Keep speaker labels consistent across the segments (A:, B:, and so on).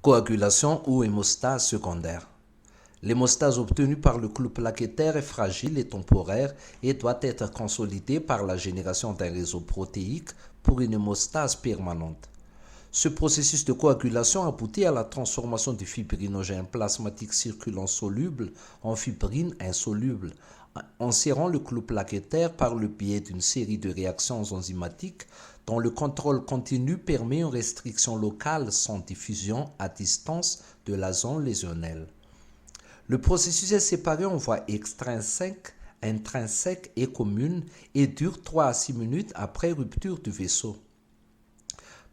A: Coagulation ou hémostase secondaire. L'hémostase obtenue par le clou plaquettaire est fragile et temporaire et doit être consolidée par la génération d'un réseau protéique pour une hémostase permanente. Ce processus de coagulation aboutit à la transformation du fibrinogène plasmatique circulant soluble en fibrine insoluble, en serrant le clou plaquettaire par le biais d'une série de réactions enzymatiques dont le contrôle continu permet une restriction locale sans diffusion à distance de la zone lésionnelle. Le processus est séparé en voie extrinsèque, intrinsèque et commune et dure 3 à 6 minutes après rupture du vaisseau.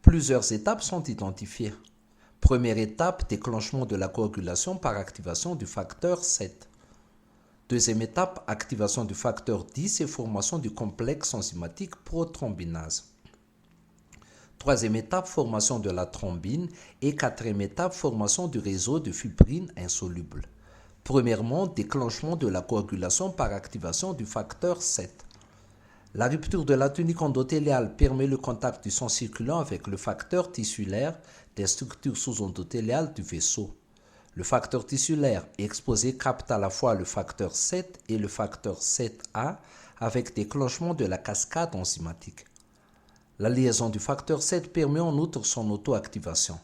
A: Plusieurs étapes sont identifiées. Première étape, déclenchement de la coagulation par activation du facteur 7. Deuxième étape, activation du facteur 10 et formation du complexe enzymatique prothrombinase. Troisième étape, formation de la thrombine et quatrième étape, formation du réseau de fibrine insoluble. Premièrement, déclenchement de la coagulation par activation du facteur 7. La rupture de la tunique endothéliale permet le contact du sang circulant avec le facteur tissulaire des structures sous-endothéliales du vaisseau. Le facteur tissulaire exposé capte à la fois le facteur 7 et le facteur 7A avec déclenchement de la cascade enzymatique. La liaison du facteur 7 permet en outre son auto-activation.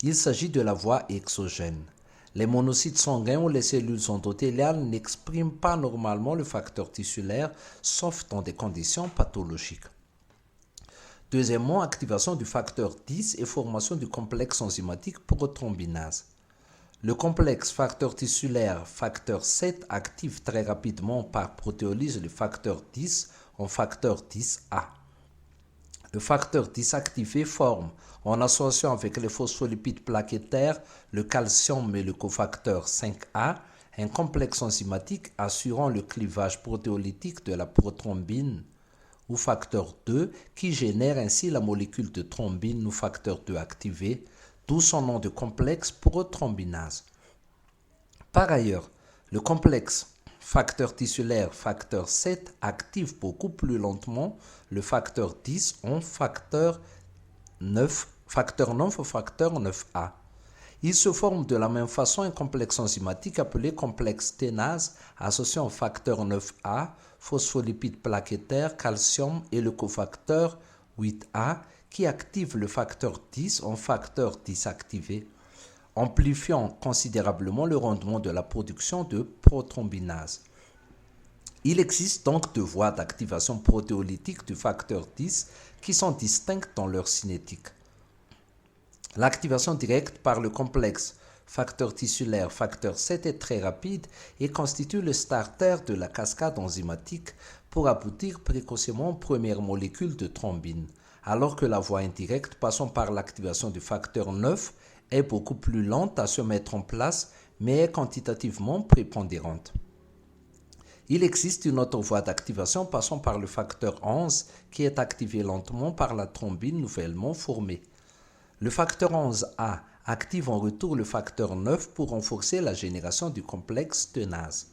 A: Il s'agit de la voie exogène. Les monocytes sanguins ou les cellules endothéliales n'expriment pas normalement le facteur tissulaire, sauf dans des conditions pathologiques. Deuxièmement, activation du facteur 10 et formation du complexe enzymatique prothrombinase. Le complexe facteur tissulaire facteur 7 active très rapidement par protéolyse le facteur 10 en facteur 10A. Le facteur 10 activé forme, en association avec les phospholipides plaquettaires, le calcium et le cofacteur 5A, un complexe enzymatique assurant le clivage protéolytique de la prothrombine ou facteur 2 qui génère ainsi la molécule de thrombine ou facteur 2 activé, d'où son nom de complexe prothrombinase. Par ailleurs, le complexe facteur tissulaire facteur 7 active beaucoup plus lentement le facteur 10 en facteur 9 ou facteur 9A. Il se forme de la même façon un complexe enzymatique appelé complexe ténase associé au facteur 9A, phospholipides plaquettaires, calcium et le cofacteur 8A qui active le facteur 10 en facteur 10 activé, amplifiant considérablement le rendement de la production de prothrombinase. Il existe donc deux voies d'activation protéolytique du facteur 10 qui sont distinctes dans leur cinétique. L'activation directe par le complexe facteur tissulaire facteur 7 est très rapide et constitue le starter de la cascade enzymatique pour aboutir précocement aux premières molécules de thrombine, alors que la voie indirecte passant par l'activation du facteur 9 est beaucoup plus lente à se mettre en place mais est quantitativement prépondérante. Il existe une autre voie d'activation passant par le facteur 11 qui est activé lentement par la thrombine nouvellement formée. Le facteur 11A active en retour le facteur 9 pour renforcer la génération du complexe ténase.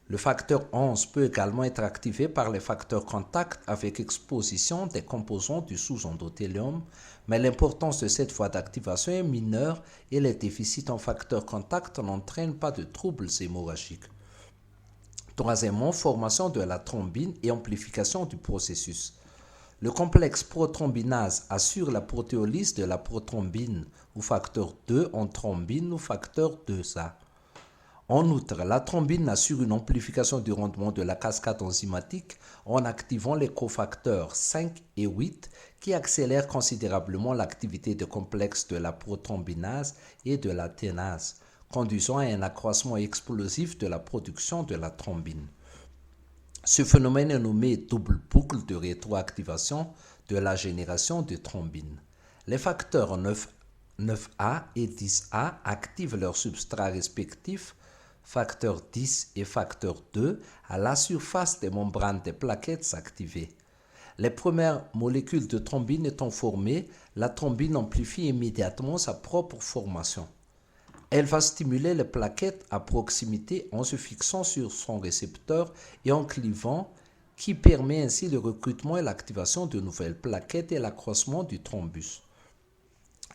A: Le facteur 11 peut également être activé par les facteurs contact avec exposition des composants du sous-endothélium, mais l'importance de cette voie d'activation est mineure et les déficits en facteurs contact n'entraînent pas de troubles hémorragiques. Troisièmement, formation de la thrombine et amplification du processus. Le complexe prothrombinase assure la protéolyse de la prothrombine ou facteur 2 en thrombine ou facteur 2A. En outre, la thrombine assure une amplification du rendement de la cascade enzymatique en activant les cofacteurs 5 et 8 qui accélèrent considérablement l'activité des complexes de la prothrombinase et de la ténase, conduisant à un accroissement explosif de la production de la thrombine. Ce phénomène est nommé double boucle de rétroactivation de la génération de thrombine. Les facteurs 9A et 10A activent leurs substrats respectifs, facteur 10 et facteur 2, à la surface des membranes des plaquettes activées. Les premières molécules de thrombine étant formées, la thrombine amplifie immédiatement sa propre formation. Elle va stimuler les plaquettes à proximité en se fixant sur son récepteur et en clivant, qui permet ainsi le recrutement et l'activation de nouvelles plaquettes et l'accroissement du thrombus.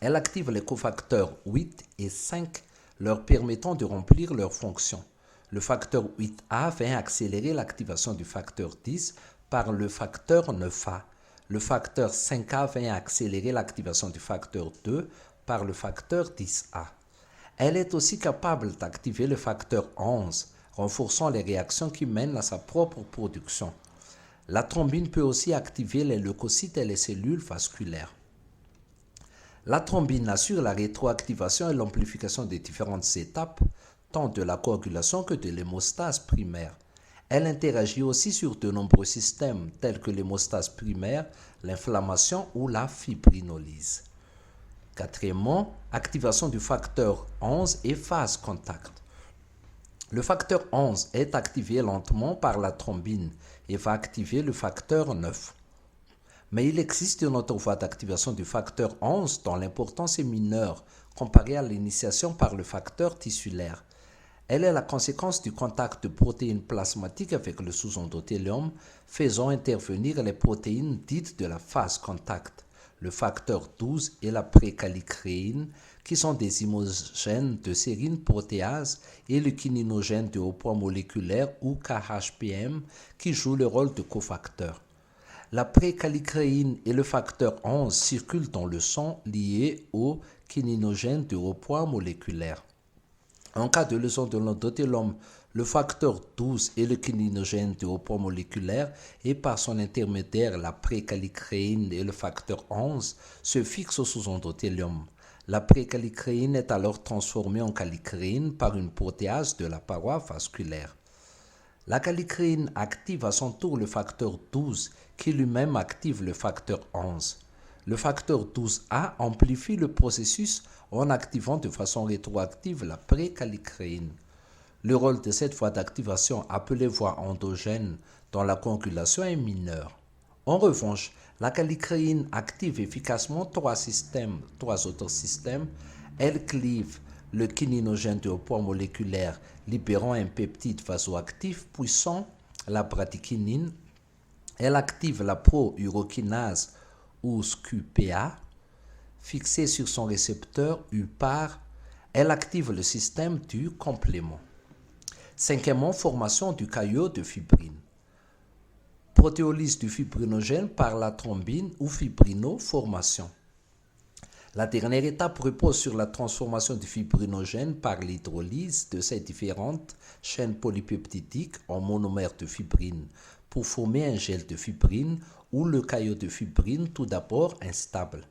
A: Elle active les cofacteurs 8 et 5, leur permettant de remplir leurs fonctions. Le facteur 8A vient accélérer l'activation du facteur 10 par le facteur 9A. Le facteur 5A vient accélérer l'activation du facteur 2 par le facteur 10A. Elle est aussi capable d'activer le facteur 11, renforçant les réactions qui mènent à sa propre production. La thrombine peut aussi activer les leucocytes et les cellules vasculaires. La thrombine assure la rétroactivation et l'amplification des différentes étapes, tant de la coagulation que de l'hémostase primaire. Elle interagit aussi sur de nombreux systèmes tels que l'hémostase primaire, l'inflammation ou la fibrinolyse. Quatrièmement, activation du facteur 11 et phase contact. Le facteur 11 est activé lentement par la thrombine et va activer le facteur 9. Mais il existe une autre voie d'activation du facteur 11 dont l'importance est mineure comparée à l'initiation par le facteur tissulaire. Elle est la conséquence du contact de protéines plasmatiques avec le sous-endothélium, faisant intervenir les protéines dites de la phase contact, le facteur 12 et la précalicréine, qui sont des immunogènes de sérine protéase, et le kininogène de haut poids moléculaire ou KHPM, qui jouent le rôle de cofacteur. La précalicréine et le facteur 11 circulent dans le sang liés au kininogène de haut poids moléculaire. En cas de lésion de l'endothélium, le facteur 12 et le kininogène de haut poids moléculaire et par son intermédiaire la précalicréine et le facteur 11 se fixent au sous-endothélium. La précalicréine est alors transformée en calicréine par une protéase de la paroi vasculaire. La calicréine active à son tour le facteur 12 qui lui-même active le facteur 11. Le facteur 12A amplifie le processus en activant de façon rétroactive la précalicréine. Le rôle de cette voie d'activation, appelée voie endogène dans la coagulation, est mineur. En revanche, la calicréine active efficacement trois autres systèmes. Elle clive le kininogène de haut poids moléculaire, libérant un peptide vasoactif puissant, la bradykinine. Elle active la pro-urokinase ou SCUPA, fixée sur son récepteur UPAR. Elle active le système du complément. Cinquièmement, formation du caillot de fibrine. Protéolyse du fibrinogène par la thrombine ou fibrinoformation. La dernière étape repose sur la transformation du fibrinogène par l'hydrolyse de ces différentes chaînes polypeptidiques en monomères de fibrine pour former un gel de fibrine ou le caillot de fibrine tout d'abord instable.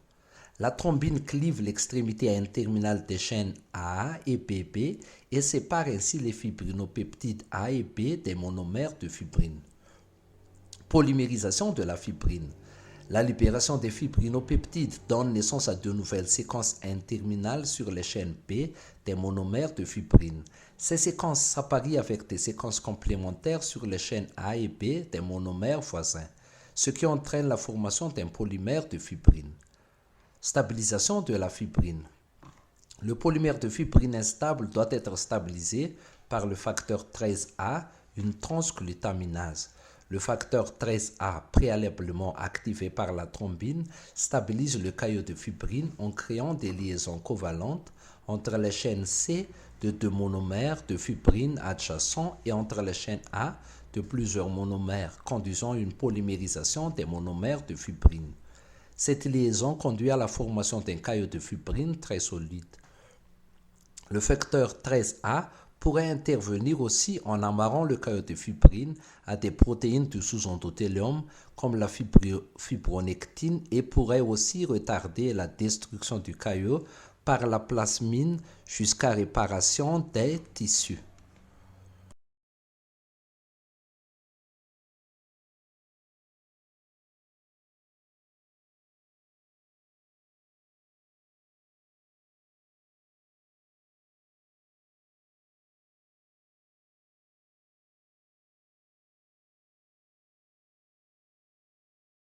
A: La thrombine clive l'extrémité N-terminale des chaînes AA et BB et sépare ainsi les fibrinopeptides A et B des monomères de fibrine. Polymérisation de la fibrine. La libération des fibrinopeptides donne naissance à de nouvelles séquences N-terminales sur les chaînes B des monomères de fibrine. Ces séquences s'apparient avec des séquences complémentaires sur les chaînes A et B des monomères voisins, ce qui entraîne la formation d'un polymère de fibrine. Stabilisation de la fibrine. Le polymère de fibrine instable doit être stabilisé par le facteur 13A, une transglutaminase. Le facteur 13A, préalablement activé par la thrombine, stabilise le caillot de fibrine en créant des liaisons covalentes entre les chaînes C de deux monomères de fibrine adjacents et entre les chaînes A de plusieurs monomères, conduisant à une polymérisation des monomères de fibrine. Cette liaison conduit à la formation d'un caillot de fibrine très solide. Le facteur 13A pourrait intervenir aussi en amarrant le caillot de fibrine à des protéines du sous-endothélium comme la fibronectine et pourrait aussi retarder la destruction du caillot par la plasmine jusqu'à réparation des tissus.